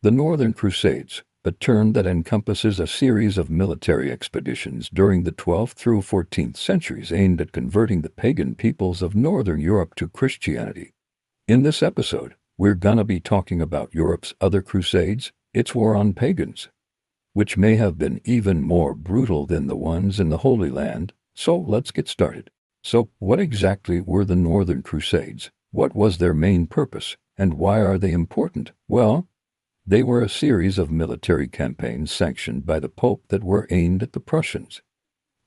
The Northern Crusades, a term that encompasses a series of military expeditions during the 12th through 14th centuries aimed at converting the pagan peoples of Northern Europe to Christianity. In this episode, we're gonna be talking about Europe's other crusades, its war on pagans, which may have been even more brutal than the ones in the Holy Land. So let's get started. So, what exactly were the Northern Crusades? What was their main purpose, and why are they important? Well, they were a series of military campaigns sanctioned by the Pope that were aimed at the Prussians,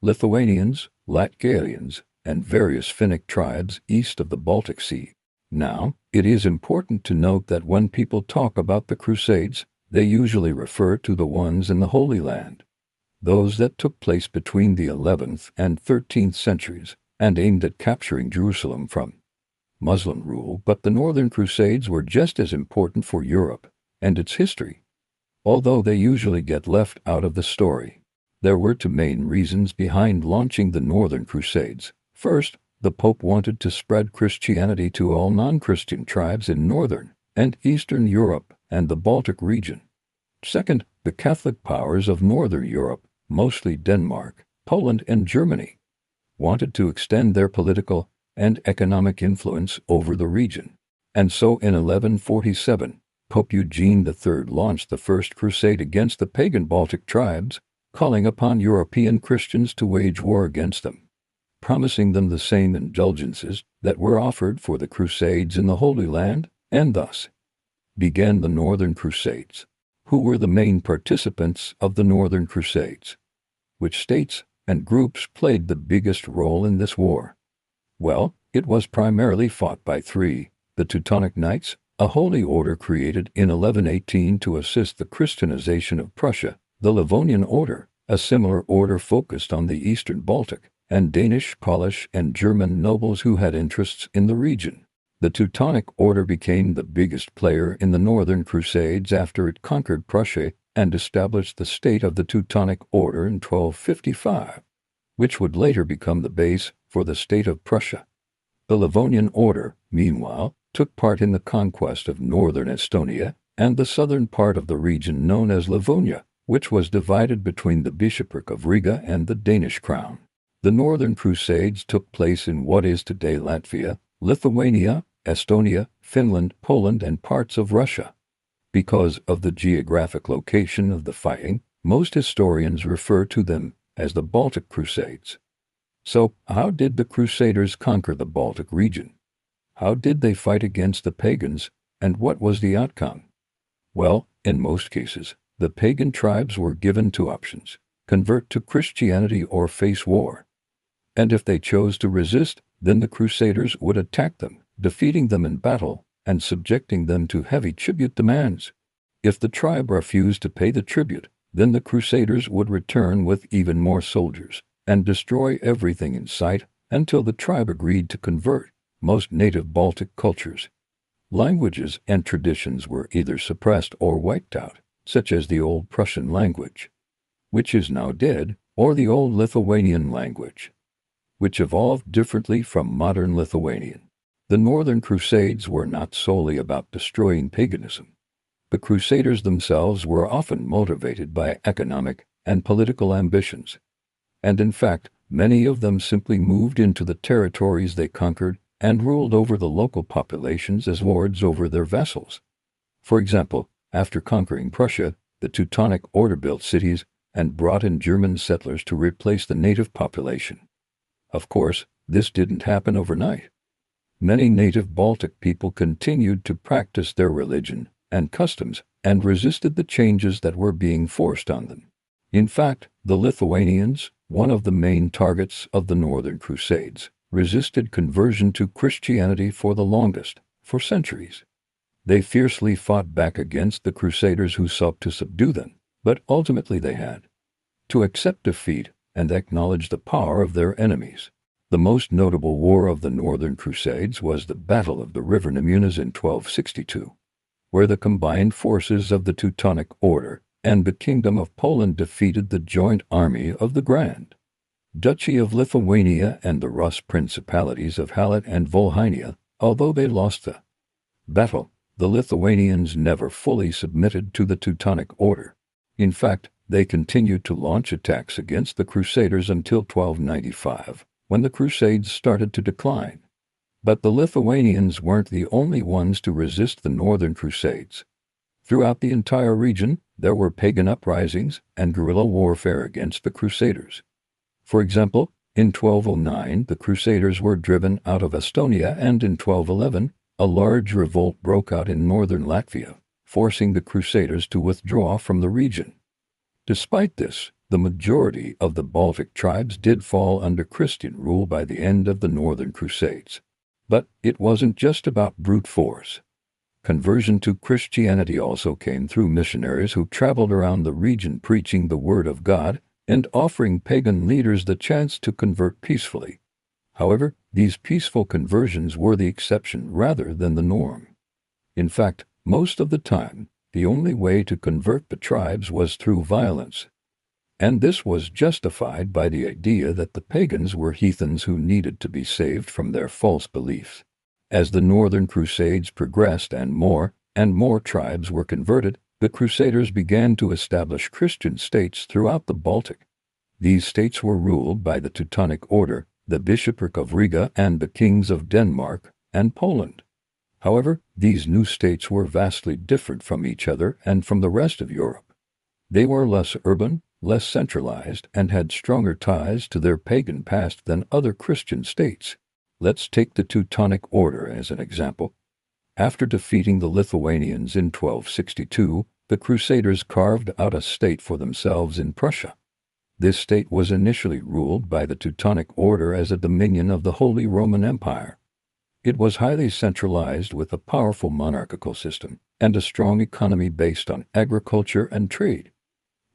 Lithuanians, Latgalians, and various Finnic tribes east of the Baltic Sea. Now, it is important to note that when people talk about the Crusades, they usually refer to the ones in the Holy Land, those that took place between the 11th and 13th centuries and aimed at capturing Jerusalem from Muslim rule. But the Northern Crusades were just as important for Europe and its history, although they usually get left out of the story. There were two main reasons behind launching the Northern Crusades. First, the Pope wanted to spread Christianity to all non-Christian tribes in Northern and Eastern Europe and the Baltic region. Second, the Catholic powers of Northern Europe, mostly Denmark, Poland, and Germany, wanted to extend their political and economic influence over the region. And so in 1147, Pope Eugene III launched the First Crusade against the pagan Baltic tribes, calling upon European Christians to wage war against them, promising them the same indulgences that were offered for the Crusades in the Holy Land, and thus began the Northern Crusades. Who were the main participants of the Northern Crusades? Which states and groups played the biggest role in this war? Well, it was primarily fought by three: the Teutonic Knights, a holy order created in 1118 to assist the Christianization of Prussia; the Livonian Order, a similar order focused on the Eastern Baltic; and Danish, Polish, and German nobles who had interests in the region. The Teutonic Order became the biggest player in the Northern Crusades after it conquered Prussia and established the state of the Teutonic Order in 1255, which would later become the base for the state of Prussia. The Livonian Order, meanwhile, took part in the conquest of northern Estonia and the southern part of the region known as Livonia, which was divided between the bishopric of Riga and the Danish crown. The Northern Crusades took place in what is today Latvia, Lithuania, Estonia, Finland, Poland, and parts of Russia. Because of the geographic location of the fighting, most historians refer to them as the Baltic Crusades. So, how did the Crusaders conquer the Baltic region? How did they fight against the pagans, and what was the outcome? Well, in most cases, the pagan tribes were given two options: convert to Christianity or face war. And if they chose to resist, then the Crusaders would attack them, defeating them in battle and subjecting them to heavy tribute demands. If the tribe refused to pay the tribute, then the Crusaders would return with even more soldiers and destroy everything in sight until the tribe agreed to convert. Most native Baltic cultures, languages, and traditions were either suppressed or wiped out, such as the Old Prussian language, which is now dead, or the Old Lithuanian language, which evolved differently from modern Lithuanian. The Northern Crusades were not solely about destroying paganism. The Crusaders themselves were often motivated by economic and political ambitions, and in fact, many of them simply moved into the territories they conquered and ruled over the local populations as lords over their vassals. For example, after conquering Prussia, the Teutonic Order built cities and brought in German settlers to replace the native population. Of course, this didn't happen overnight. Many native Baltic people continued to practice their religion and customs and resisted the changes that were being forced on them. In fact, the Lithuanians, one of the main targets of the Northern Crusades, resisted conversion to Christianity for the longest, for centuries. They fiercely fought back against the Crusaders who sought to subdue them, but ultimately they had to accept defeat and acknowledge the power of their enemies. The most notable war of the Northern Crusades was the Battle of the River Nemunas in 1262, where the combined forces of the Teutonic Order and the Kingdom of Poland defeated the joint army of the Grand Duchy of Lithuania and the Rus principalities of Halych and Volhynia. Although they lost the battle, The Lithuanians never fully submitted to the Teutonic Order. In fact, they continued to launch attacks against the Crusaders until 1295, when the Crusades started to decline. But the Lithuanians weren't the only ones to resist the Northern Crusades. Throughout the entire region, there were pagan uprisings and guerrilla warfare against the Crusaders. For example, in 1209 the Crusaders were driven out of Estonia, and in 1211 a large revolt broke out in northern Latvia, forcing the Crusaders to withdraw from the region. Despite this, the majority of the Baltic tribes did fall under Christian rule by the end of the Northern Crusades. But it wasn't just about brute force. Conversion to Christianity also came through missionaries who traveled around the region preaching the Word of God and offering pagan leaders the chance to convert peacefully. However, these peaceful conversions were the exception rather than the norm. In fact, most of the time, the only way to convert the tribes was through violence. And this was justified by the idea that the pagans were heathens who needed to be saved from their false beliefs. As the Northern Crusades progressed and more tribes were converted, the Crusaders began to establish Christian states throughout the Baltic. These states were ruled by the Teutonic Order, the Bishopric of Riga, and the kings of Denmark and Poland. However, these new states were vastly different from each other and from the rest of Europe. They were less urban, less centralized, and had stronger ties to their pagan past than other Christian states. Let's take the Teutonic Order as an example. After defeating the Lithuanians in 1262, the Crusaders carved out a state for themselves in Prussia. This state was initially ruled by the Teutonic Order as a dominion of the Holy Roman Empire. It was highly centralized with a powerful monarchical system and a strong economy based on agriculture and trade.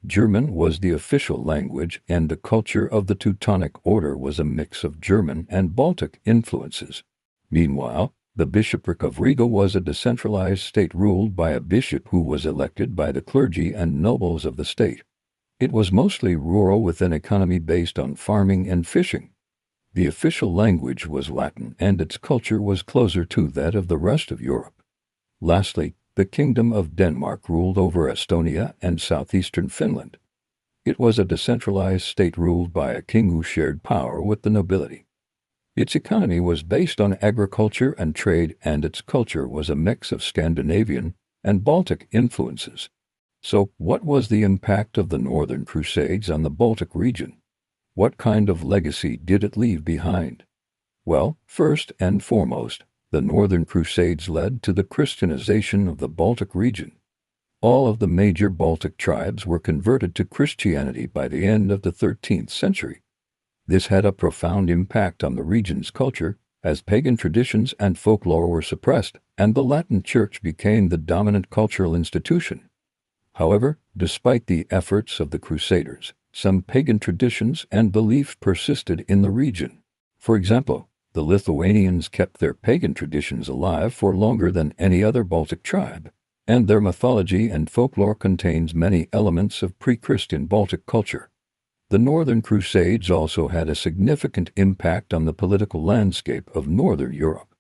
German was the official language, and the culture of the Teutonic Order was a mix of German and Baltic influences. Meanwhile, the Bishopric of Riga was a decentralized state ruled by a bishop who was elected by the clergy and nobles of the state. It was mostly rural with an economy based on farming and fishing. The official language was Latin, and its culture was closer to that of the rest of Europe. Lastly, the Kingdom of Denmark ruled over Estonia and southeastern Finland. It was a decentralized state ruled by a king who shared power with the nobility. Its economy was based on agriculture and trade, and its culture was a mix of Scandinavian and Baltic influences. So, what was the impact of the Northern Crusades on the Baltic region? What kind of legacy did it leave behind? Well, first and foremost, the Northern Crusades led to the Christianization of the Baltic region. All of the major Baltic tribes were converted to Christianity by the end of the 13th century. This had a profound impact on the region's culture, as pagan traditions and folklore were suppressed, and the Latin Church became the dominant cultural institution. However, despite the efforts of the Crusaders, some pagan traditions and beliefs persisted in the region. For example, the Lithuanians kept their pagan traditions alive for longer than any other Baltic tribe, and their mythology and folklore contains many elements of pre-Christian Baltic culture. The Northern Crusades also had a significant impact on the political landscape of Northern Europe.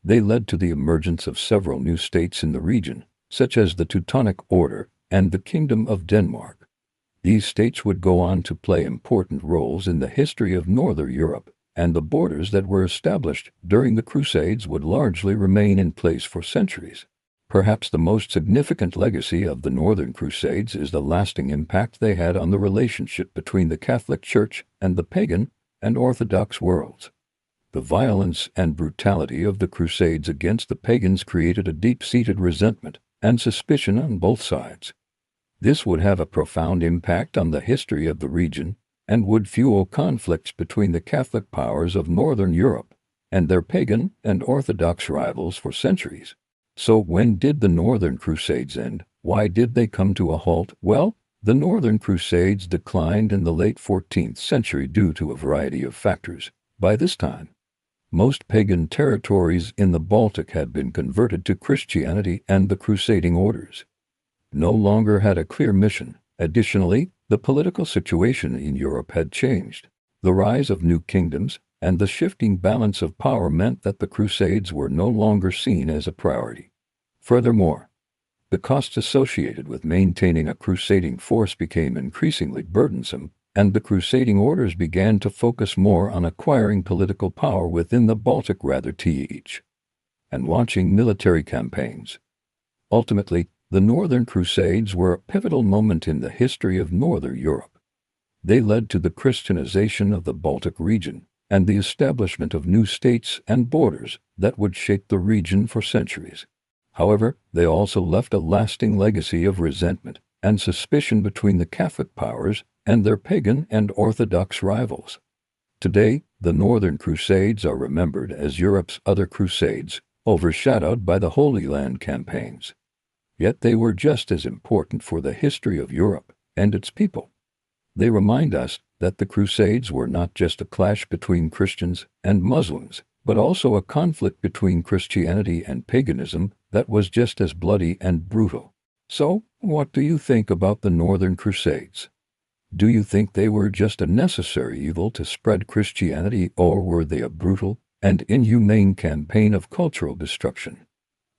They led to the emergence of several new states in the region, such as the Teutonic Order and the Kingdom of Denmark. These states would go on to play important roles in the history of Northern Europe, and the borders that were established during the Crusades would largely remain in place for centuries. Perhaps the most significant legacy of the Northern Crusades is the lasting impact they had on the relationship between the Catholic Church and the pagan and Orthodox worlds. The violence and brutality of the Crusades against the pagans created a deep-seated resentment and suspicion on both sides. This would have a profound impact on the history of the region and would fuel conflicts between the Catholic powers of Northern Europe and their pagan and Orthodox rivals for centuries. So when did the Northern Crusades end? Why did they come to a halt? Well, the Northern Crusades declined in the late 14th century due to a variety of factors. By this time, most pagan territories in the Baltic had been converted to Christianity, and the crusading orders no longer had a clear mission. Additionally, the political situation in Europe had changed. The rise of new kingdoms and the shifting balance of power meant that the Crusades were no longer seen as a priority. Furthermore, the costs associated with maintaining a crusading force became increasingly burdensome, and the crusading orders began to focus more on acquiring political power within the Baltic rather and launching military campaigns. Ultimately, the Northern Crusades were a pivotal moment in the history of Northern Europe. They led to the Christianization of the Baltic region and the establishment of new states and borders that would shape the region for centuries. However, they also left a lasting legacy of resentment and suspicion between the Catholic powers and their pagan and Orthodox rivals. Today, the Northern Crusades are remembered as Europe's other crusades, overshadowed by the Holy Land campaigns. Yet they were just as important for the history of Europe and its people. They remind us that the Crusades were not just a clash between Christians and Muslims, but also a conflict between Christianity and paganism that was just as bloody and brutal. So, what do you think about the Northern Crusades? Do you think they were just a necessary evil to spread Christianity, or were they a brutal and inhumane campaign of cultural destruction?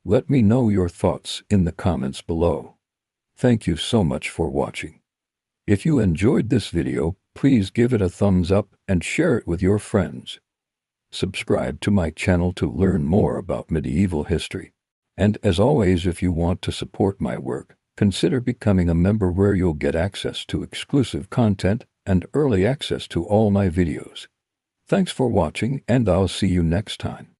Let me know your thoughts in the comments below. Thank you so much for watching. If you enjoyed this video, please give it a thumbs up and share it with your friends. Subscribe to my channel to learn more about medieval history. And as always, if you want to support my work, consider becoming a member where you'll get access to exclusive content and early access to all my videos. Thanks for watching, and I'll see you next time.